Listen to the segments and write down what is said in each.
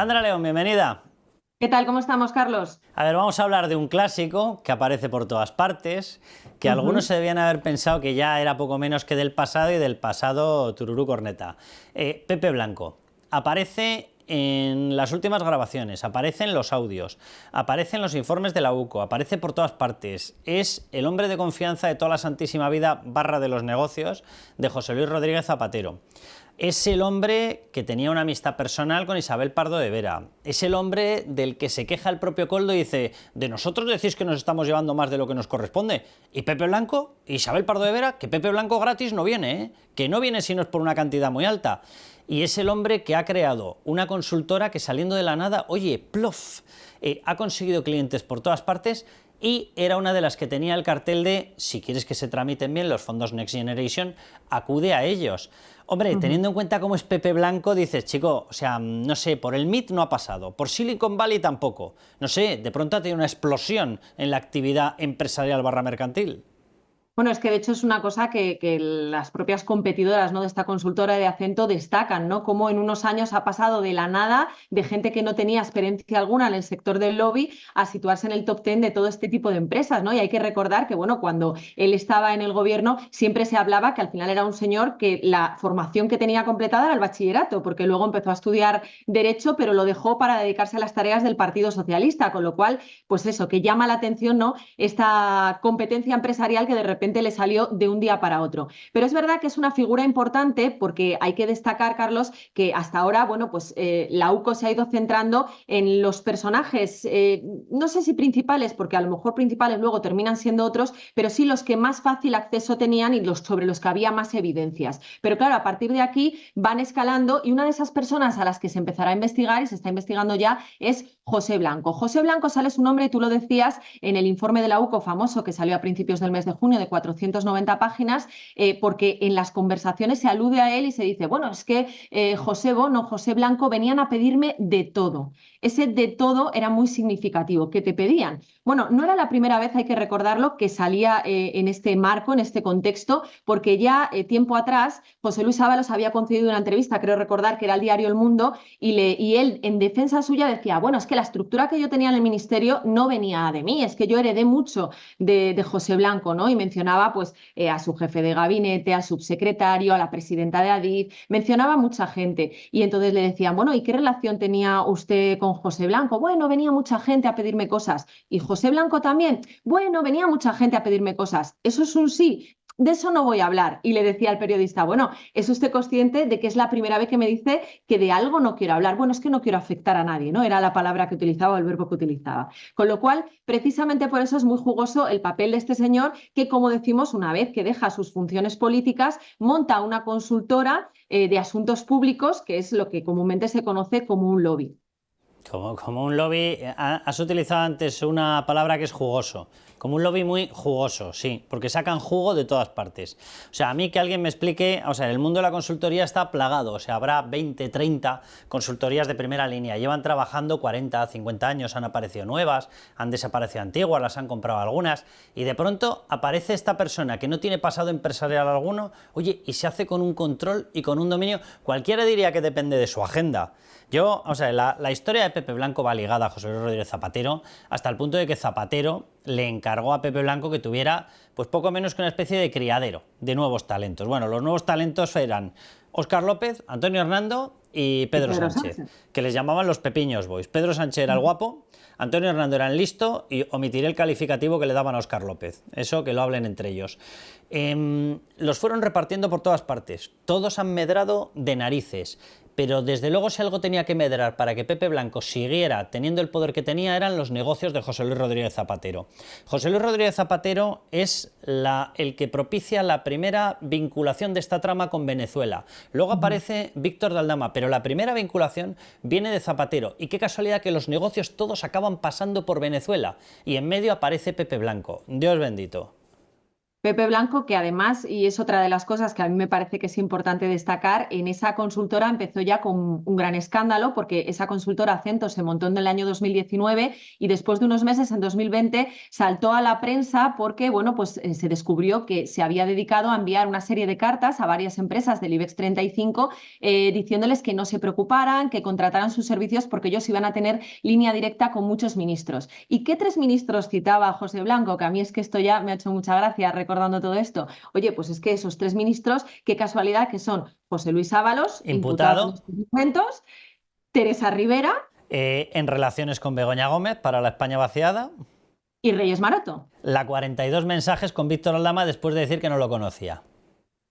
Sandra León, bienvenida. ¿Qué tal? ¿Cómo estamos, Carlos? A ver, vamos a hablar de un clásico que aparece por todas partes, que algunos se debían haber pensado que ya era poco menos que del pasado y del pasado tururú corneta. Pepe Blanco. Aparece en las últimas grabaciones, aparece en los audios, aparece en los informes de la UCO, aparece por todas partes. Es el hombre de confianza de toda la santísima vida / de los negocios de José Luis Rodríguez Zapatero. Es el hombre que tenía una amistad personal con Isabel Pardo de Vera. Es el hombre del que se queja el propio Koldo y dice: de nosotros decís que nos estamos llevando más de lo que nos corresponde. ¿Y Pepe Blanco? ¿Isabel Pardo de Vera? Que Pepe Blanco gratis no viene, ¿eh? Que no viene si no es por una cantidad muy alta. Y es el hombre que ha creado una consultora que, saliendo de la nada, oye, plof, ha conseguido clientes por todas partes. Y era una de las que tenía el cartel de: si quieres que se tramiten bien los fondos Next Generation, acude a ellos. Hombre, teniendo en cuenta cómo es Pepe Blanco, dices, chico, o sea, no sé, por el MIT no ha pasado, por Silicon Valley tampoco. No sé, de pronto ha tenido una explosión en la actividad empresarial / mercantil. Bueno, es que de hecho es una cosa que las propias competidoras, ¿no?, de esta consultora de Acento destacan, ¿no? Cómo en unos años ha pasado de la nada, de gente que no tenía experiencia alguna en el sector del lobby, a situarse en el top 10 de todo este tipo de empresas, ¿no? Y hay que recordar que, bueno, cuando él estaba en el gobierno siempre se hablaba que al final era un señor que la formación que tenía completada era el bachillerato, porque luego empezó a estudiar Derecho, pero lo dejó para dedicarse a las tareas del Partido Socialista, con lo cual, pues eso, que llama la atención, ¿no?, esta competencia empresarial que de repente le salió de un día para otro. Pero es verdad que es una figura importante porque hay que destacar, Carlos, que hasta ahora, bueno, pues la UCO se ha ido centrando en los personajes, no sé si principales, porque a lo mejor principales luego terminan siendo otros, pero sí los que más fácil acceso tenían y sobre los que había más evidencias. Pero claro, a partir de aquí van escalando y una de esas personas a las que se empezará a investigar y se está investigando ya es José Blanco. José Blanco, sale su nombre, y tú lo decías, en el informe de la UCO famoso que salió a principios del mes de junio, de 490 páginas, porque en las conversaciones se alude a él y se dice, bueno, es que José Bono, José Blanco venían a pedirme de todo. Ese de todo era muy significativo. ¿Qué te pedían? Bueno, no era la primera vez, hay que recordarlo, que salía en este marco, en este contexto, porque ya tiempo atrás José Luis Ábalos había concedido una entrevista, creo recordar que era el diario El Mundo, y él, en defensa suya, decía, bueno, es que la estructura que yo tenía en el ministerio no venía de mí, es que yo heredé mucho de José Blanco, ¿no? Y mencionaba pues a su jefe de gabinete, al subsecretario, a la presidenta de Adif, mencionaba a mucha gente. Y entonces le decían, bueno, ¿y qué relación tenía usted con José Blanco? Bueno, venía mucha gente a pedirme cosas. ¿Y José Blanco también? Bueno, venía mucha gente a pedirme cosas. ¿Eso es un sí? De eso no voy a hablar. Y le decía al periodista, bueno, ¿es usted consciente de que es la primera vez que me dice que de algo no quiero hablar? Bueno, es que no quiero afectar a nadie, ¿no? Era la palabra que utilizaba, el verbo que utilizaba. Con lo cual, precisamente por eso es muy jugoso el papel de este señor que, como decimos, una vez que deja sus funciones políticas, monta una consultora de asuntos públicos, que es lo que comúnmente se conoce como un lobby. Como un lobby, has utilizado antes una palabra que es jugoso. Como un lobby muy jugoso, sí, porque sacan jugo de todas partes. O sea, a mí que alguien me explique, o sea, el mundo de la consultoría está plagado, o sea, habrá 20, 30 consultorías de primera línea, llevan trabajando 40, 50 años, han aparecido nuevas, han desaparecido antiguas, las han comprado algunas, y de pronto aparece esta persona que no tiene pasado empresarial alguno, oye, y se hace con un control y con un dominio, cualquiera diría que depende de su agenda. Yo, o sea, la historia de Pepe Blanco va ligada a José Luis Rodríguez Zapatero, hasta el punto de que Zapatero le encargó a Pepe Blanco que tuviera pues poco menos que una especie de criadero de nuevos talentos. Bueno, los nuevos talentos eran Óscar López, Antonio Hernando y Pedro Sánchez, que les llamaban los Pepiños Boys. Pedro Sánchez era el guapo, Antonio Hernando era el listo, y omitiré el calificativo que le daban a Óscar López. Eso que lo hablen entre ellos. Los fueron repartiendo por todas partes. Todos han medrado de narices. Pero desde luego, si algo tenía que medrar para que Pepe Blanco siguiera teniendo el poder que tenía, eran los negocios de José Luis Rodríguez Zapatero. José Luis Rodríguez Zapatero es el que propicia la primera vinculación de esta trama con Venezuela. Luego aparece Víctor de Aldama, pero la primera vinculación viene de Zapatero. Y qué casualidad que los negocios todos acaban pasando por Venezuela. Y en medio aparece Pepe Blanco. Dios bendito. Pepe Blanco, que además, y es otra de las cosas que a mí me parece que es importante destacar, en esa consultora empezó ya con un gran escándalo, porque esa consultora Acento se montó en el año 2019 y después de unos meses, en 2020, saltó a la prensa porque, bueno, pues se descubrió que se había dedicado a enviar una serie de cartas a varias empresas del IBEX 35 diciéndoles que no se preocuparan, que contrataran sus servicios porque ellos iban a tener línea directa con muchos ministros. ¿Y qué 3 ministros citaba José Blanco? Que a mí es que esto ya me ha hecho mucha gracia recordando todo esto. Oye, pues es que esos 3 ministros, qué casualidad que son José Luis Ábalos, imputado en Imputado estos momentos, Teresa Rivera en relaciones con Begoña Gómez para la España vaciada. y Reyes Maroto. La 42 mensajes con Víctor Aldama después de decir que no lo conocía.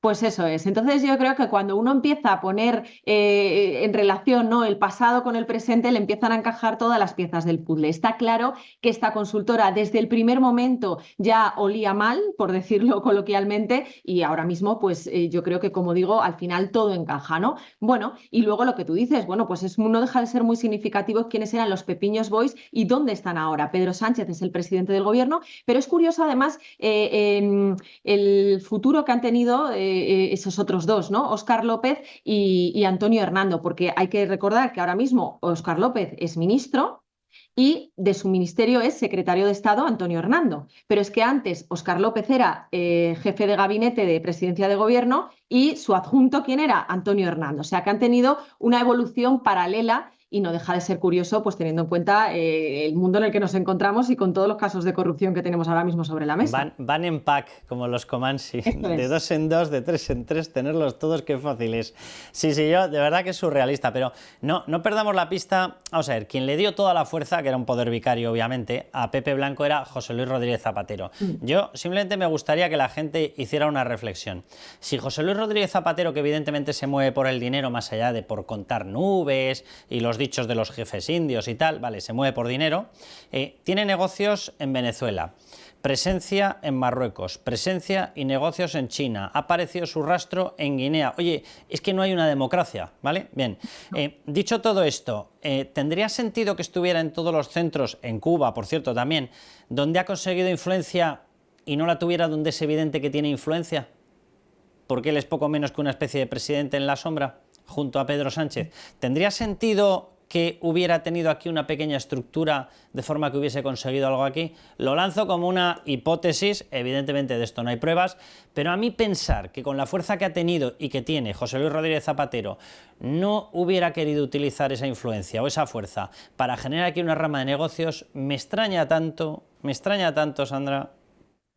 Pues eso es. Entonces yo creo que cuando uno empieza a poner en relación, ¿no?, el pasado con el presente, le empiezan a encajar todas las piezas del puzzle. Está claro que esta consultora desde el primer momento ya olía mal, por decirlo coloquialmente, y ahora mismo pues yo creo que, como digo, al final todo encaja, ¿no? Bueno, y luego lo que tú dices, bueno, pues no deja de ser muy significativo quiénes eran los Pepiños Boys y dónde están ahora. Pedro Sánchez es el presidente del gobierno, pero es curioso además el futuro que han tenido esos otros dos, ¿no? Óscar López y Antonio Hernando, porque hay que recordar que ahora mismo Óscar López es ministro y de su ministerio es secretario de Estado Antonio Hernando. Pero es que antes Óscar López era jefe de gabinete de presidencia de gobierno y su adjunto, ¿quién era? Antonio Hernando. O sea que han tenido una evolución paralela y no deja de ser curioso, pues teniendo en cuenta el mundo en el que nos encontramos y con todos los casos de corrupción que tenemos ahora mismo sobre la mesa. Van en pack, como los Comansi, de 2 en 2, de 3 en 3, tenerlos todos, qué fácil es. Sí, yo de verdad que es surrealista, pero no perdamos la pista. Vamos a ver, quien le dio toda la fuerza, que era un poder vicario obviamente, a Pepe Blanco era José Luis Rodríguez Zapatero. Yo simplemente me gustaría que la gente hiciera una reflexión. Si José Luis Rodríguez Zapatero, que evidentemente se mueve por el dinero más allá de por contar nubes y los dichos de los jefes indios y tal, vale, se mueve por dinero, tiene negocios en Venezuela, presencia en Marruecos, presencia y negocios en China, ha aparecido su rastro en Guinea. Oye, es que no hay una democracia, ¿vale? Bien, dicho todo esto, ¿tendría sentido que estuviera en todos los centros, en Cuba, por cierto, también, donde ha conseguido influencia y no la tuviera donde es evidente que tiene influencia? Porque él es poco menos que una especie de presidente en la sombra, junto a Pedro Sánchez. ¿Tendría sentido que hubiera tenido aquí una pequeña estructura de forma que hubiese conseguido algo aquí? Lo lanzo como una hipótesis, evidentemente de esto no hay pruebas, pero a mí pensar que con la fuerza que ha tenido y que tiene José Luis Rodríguez Zapatero no hubiera querido utilizar esa influencia o esa fuerza para generar aquí una rama de negocios, me extraña tanto, Sandra.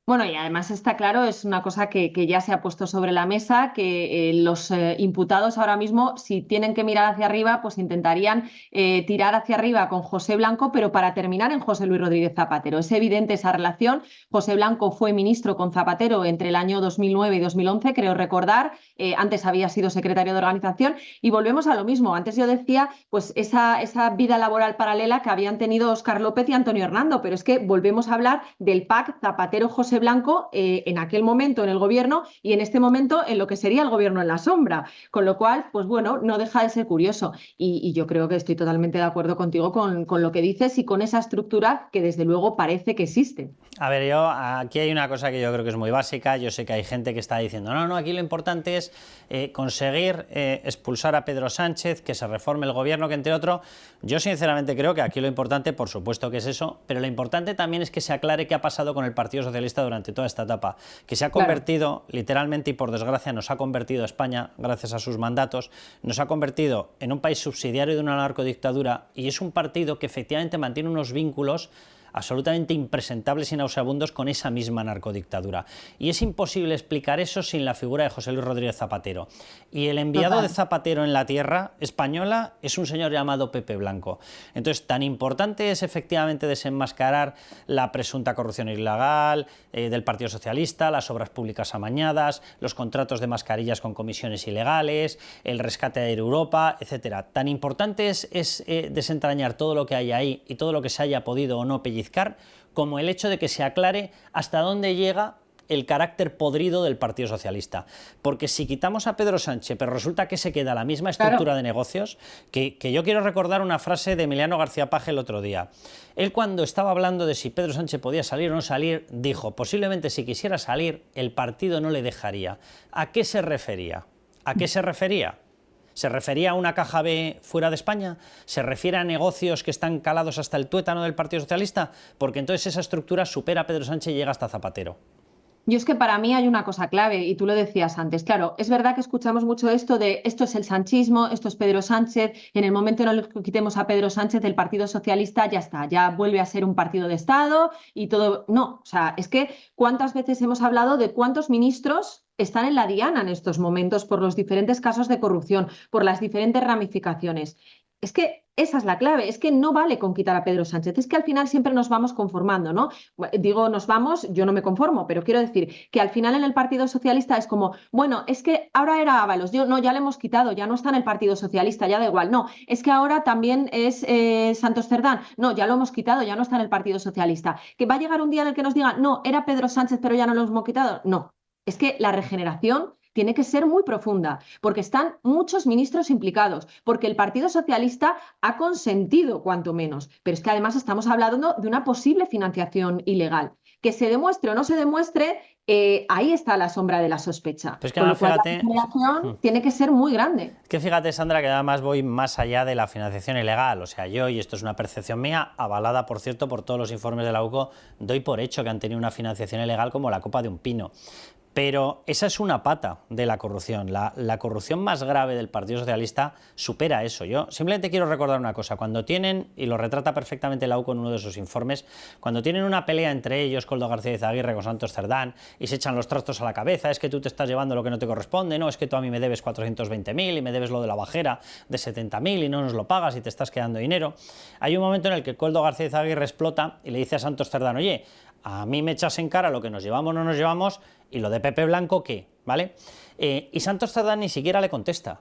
Bueno, y además está claro, es una cosa que ya se ha puesto sobre la mesa, que los imputados ahora mismo, si tienen que mirar hacia arriba, pues intentarían tirar hacia arriba con José Blanco, pero para terminar en José Luis Rodríguez Zapatero. Es evidente esa relación. José Blanco fue ministro con Zapatero entre el año 2009 y 2011, creo recordar. Antes había sido secretario de organización y volvemos a lo mismo. Antes yo decía, pues esa vida laboral paralela que habían tenido Óscar López y Antonio Hernando, pero es que volvemos a hablar del PAC Zapatero-José Blanco en aquel momento en el gobierno y en este momento en lo que sería el gobierno en la sombra, con lo cual, pues bueno, no deja de ser curioso y yo creo que estoy totalmente de acuerdo contigo con lo que dices y con esa estructura que desde luego parece que existe. A ver, aquí hay una cosa que yo creo que es muy básica. Yo sé que hay gente que está diciendo no, aquí lo importante es conseguir expulsar a Pedro Sánchez, que se reforme el gobierno, que entre otros, yo sinceramente creo que aquí lo importante, por supuesto que es eso, pero lo importante también es que se aclare qué ha pasado con el Partido Socialista durante toda esta etapa, que se ha convertido, literalmente y por desgracia nos ha convertido España, gracias a sus mandatos, nos ha convertido en un país subsidiario de una narcodictadura y es un partido que efectivamente mantiene unos vínculos absolutamente impresentables y nauseabundos con esa misma narcodictadura. Y es imposible explicar eso sin la figura de José Luis Rodríguez Zapatero. Y el enviado de Zapatero en la tierra española es un señor llamado Pepe Blanco. Entonces, tan importante es efectivamente desenmascarar la presunta corrupción ilegal del Partido Socialista, las obras públicas amañadas, los contratos de mascarillas con comisiones ilegales, el rescate de Europa, etcétera. Tan importante es desentrañar todo lo que hay ahí y todo lo que se haya podido o no pellizcar, como el hecho de que se aclare hasta dónde llega el carácter podrido del Partido Socialista. Porque si quitamos a Pedro Sánchez, pero resulta que se queda la misma estructura de negocios, que yo quiero recordar una frase de Emiliano García Paje el otro día. Él, cuando estaba hablando de si Pedro Sánchez podía salir o no salir, dijo, posiblemente si quisiera salir, el partido no le dejaría. ¿A qué se refería? ¿A qué se refería? ¿Se refería a una caja B fuera de España? ¿Se refiere a negocios que están calados hasta el tuétano del Partido Socialista? Porque entonces esa estructura supera a Pedro Sánchez y llega hasta Zapatero. Yo es que para mí hay una cosa clave, y tú lo decías antes, claro, es verdad que escuchamos mucho esto de esto es el sanchismo, esto es Pedro Sánchez, en el momento en el que quitemos a Pedro Sánchez del Partido Socialista ya está, ya vuelve a ser un partido de Estado y todo. No, o sea, es que ¿cuántas veces hemos hablado de cuántos ministros están en la diana en estos momentos por los diferentes casos de corrupción, por las diferentes ramificaciones? Es que esa es la clave, es que no vale con quitar a Pedro Sánchez, es que al final siempre nos vamos conformando, ¿no? Digo, nos vamos, yo no me conformo, pero quiero decir que al final en el Partido Socialista es como, bueno, es que ahora era Ábalos, no, ya le hemos quitado, ya no está en el Partido Socialista, ya da igual, no, es que ahora también es Santos Cerdán, no, ya lo hemos quitado, ya no está en el Partido Socialista. ¿Que va a llegar un día en el que nos digan, no, era Pedro Sánchez, pero ya no lo hemos quitado? No, es que la regeneración tiene que ser muy profunda, porque están muchos ministros implicados, porque el Partido Socialista ha consentido, cuanto menos, pero es que además estamos hablando de una posible financiación ilegal. Que se demuestre o no se demuestre, ahí está la sombra de la sospecha. Pues que Con lo cual, fíjate, la financiación tiene que ser muy grande. Es que fíjate, Sandra, que además voy más allá de la financiación ilegal. O sea, yo, y esto es una percepción mía, avalada, por cierto, por todos los informes de la UCO, doy por hecho que han tenido una financiación ilegal como la copa de un pino. Pero esa es una pata de la corrupción. La corrupción más grave del Partido Socialista supera eso. Yo simplemente quiero recordar una cosa. Cuando tienen, y lo retrata perfectamente la UCO en uno de sus informes, cuando tienen una pelea entre ellos, Koldo García Izaguirre con Santos Cerdán, y se echan los trastos a la cabeza, es que tú te estás llevando lo que no te corresponde, no, es que tú a mí me debes 420.000 y me debes lo de la bajera de 70.000 y no nos lo pagas y te estás quedando dinero. Hay un momento en el que Koldo García Izaguirre explota y le dice a Santos Cerdán, oye, a mí me echas en cara lo que nos llevamos o no nos llevamos, y lo de Pepe Blanco, ¿qué? ¿Vale? Y Santos Cerdán ni siquiera le contesta,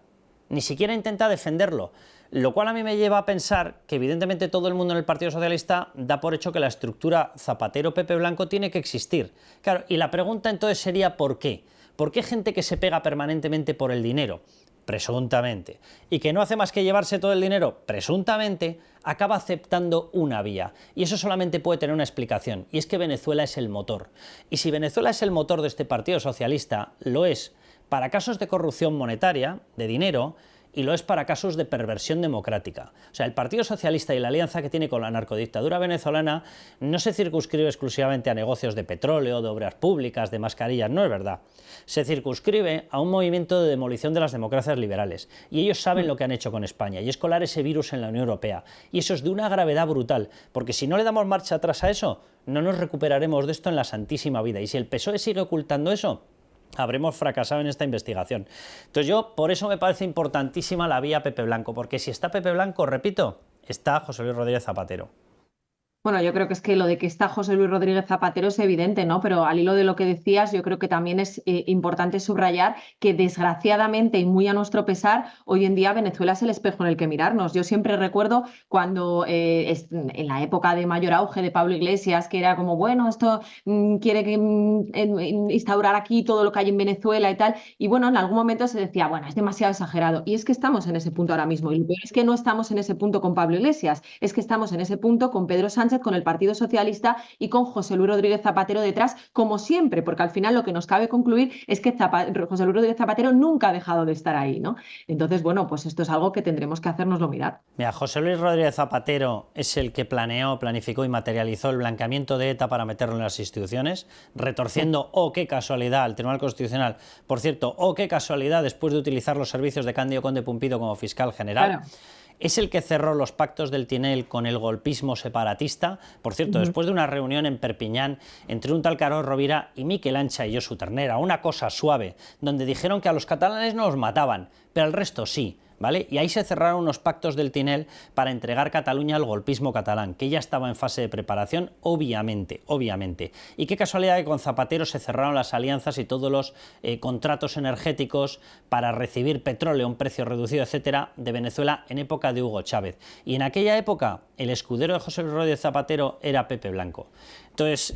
ni siquiera intenta defenderlo, lo cual a mí me lleva a pensar que evidentemente todo el mundo en el Partido Socialista da por hecho que la estructura Zapatero-Pepe Blanco tiene que existir. Claro, y la pregunta entonces sería ¿por qué? ¿Por qué gente que se pega permanentemente por el dinero? Presuntamente, y que no hace más que llevarse todo el dinero, presuntamente, acaba aceptando una vía. Y eso solamente puede tener una explicación, y es que Venezuela es el motor. Y si Venezuela es el motor de este Partido Socialista, lo es para casos de corrupción monetaria, de dinero, y lo es para casos de perversión democrática. O sea, el Partido Socialista y la alianza que tiene con la narcodictadura venezolana no se circunscribe exclusivamente a negocios de petróleo, de obras públicas, de mascarillas, no es verdad. Se circunscribe a un movimiento de demolición de las democracias liberales. Y ellos saben lo que han hecho con España, y es colar ese virus en la Unión Europea. Y eso es de una gravedad brutal, porque si no le damos marcha atrás a eso, no nos recuperaremos de esto en la santísima vida. Y si el PSOE sigue ocultando eso, habremos fracasado en esta investigación. Entonces yo, por eso me parece importantísima la vía Pepe Blanco, porque si está Pepe Blanco, repito, está José Luis Rodríguez Zapatero. Bueno, yo creo que es que lo de que está José Luis Rodríguez Zapatero es evidente, ¿no? Pero al hilo de lo que decías, yo creo que también es importante subrayar que desgraciadamente y muy a nuestro pesar, hoy en día Venezuela es el espejo en el que mirarnos. Yo siempre recuerdo cuando en la época de mayor auge de Pablo Iglesias, que era como, bueno, esto quiere instaurar aquí todo lo que hay en Venezuela y tal. Y bueno, en algún momento se decía, bueno, es demasiado exagerado. Y es que estamos en ese punto ahora mismo. Y lo peor es que no estamos en ese punto con Pablo Iglesias, es que estamos en ese punto con Pedro Sánchez, con el Partido Socialista y con José Luis Rodríguez Zapatero detrás, como siempre, porque al final lo que nos cabe concluir es que José Luis Rodríguez Zapatero nunca ha dejado de estar ahí, ¿no? Entonces, bueno, pues esto es algo que tendremos que hacérnoslo mirar. Mira, José Luis Rodríguez Zapatero es el que planeó, planificó y materializó el blanqueamiento de ETA para meterlo en las instituciones, retorciendo, oh, qué casualidad, al Tribunal Constitucional. Por cierto, oh, qué casualidad, después de utilizar los servicios de Cándido Conde Pumpido como fiscal general. Claro. Es el que cerró los pactos del Tinel con el golpismo separatista, por cierto, después de una reunión en Perpiñán entre un tal Carod Rovira y Miquel Ancha y Josu Ternera, una cosa suave, donde dijeron que a los catalanes no los mataban, pero al resto sí. ¿vale? Y ahí se cerraron unos pactos del Tinel para entregar Cataluña al golpismo catalán, que ya estaba en fase de preparación, obviamente. Y qué casualidad que con Zapatero se cerraron las alianzas y todos los contratos energéticos para recibir petróleo a un precio reducido, etcétera, de Venezuela en época de Hugo Chávez. Y en aquella época el escudero de José Luis Rodríguez Zapatero era Pepe Blanco. Entonces,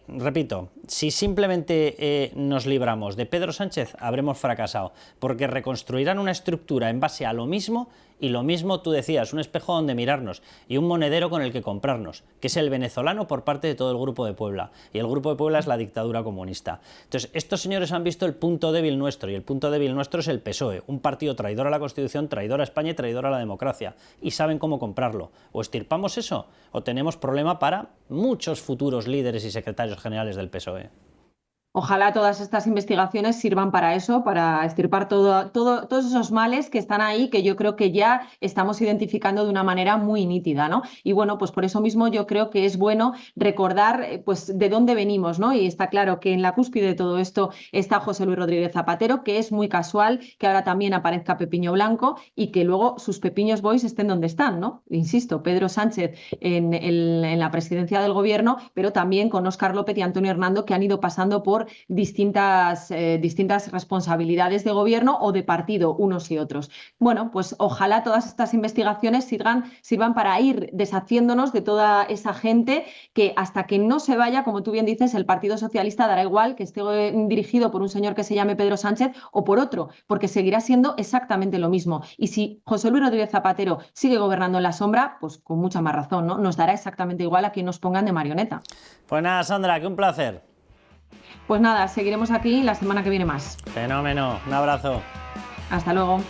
repito, si simplemente nos libramos de Pedro Sánchez, habremos fracasado, porque reconstruirán una estructura en base a lo mismo, y lo mismo tú decías, un espejo donde mirarnos y un monedero con el que comprarnos, que es el venezolano por parte de todo el Grupo de Puebla, y el Grupo de Puebla es la dictadura comunista. Entonces, estos señores han visto el punto débil nuestro, y el punto débil nuestro es el PSOE, un partido traidor a la Constitución, traidor a España y traidor a la democracia, y saben cómo comprarlo. O extirpamos eso, o tenemos problema para muchos futuros líderes y secretarios generales del PSOE. Ojalá todas estas investigaciones sirvan para eso, para extirpar todos esos males que están ahí, que yo creo que ya estamos identificando de una manera muy nítida, ¿no? Y bueno, pues por eso mismo yo creo que es bueno recordar pues de dónde venimos, ¿no? Y está claro que en la cúspide de todo esto está José Luis Rodríguez Zapatero, que es muy casual que ahora también aparezca Pepiño Blanco y que luego sus Pepiños Boys estén donde están, ¿no? Insisto, Pedro Sánchez en la presidencia del gobierno, pero también con Óscar López y Antonio Hernando, que han ido pasando por distintas responsabilidades de gobierno o de partido, unos y otros. Bueno, pues ojalá todas estas investigaciones sirvan para ir deshaciéndonos de toda esa gente que hasta que no se vaya, como tú bien dices, el Partido Socialista dará igual que esté dirigido por un señor que se llame Pedro Sánchez o por otro, porque seguirá siendo exactamente lo mismo. Y si José Luis Rodríguez Zapatero sigue gobernando en la sombra, pues con mucha más razón, ¿no? Nos dará exactamente igual a quien nos pongan de marioneta. Pues nada, Sandra, que un placer. Pues nada, seguiremos aquí la semana que viene más. Fenómeno, un abrazo. Hasta luego.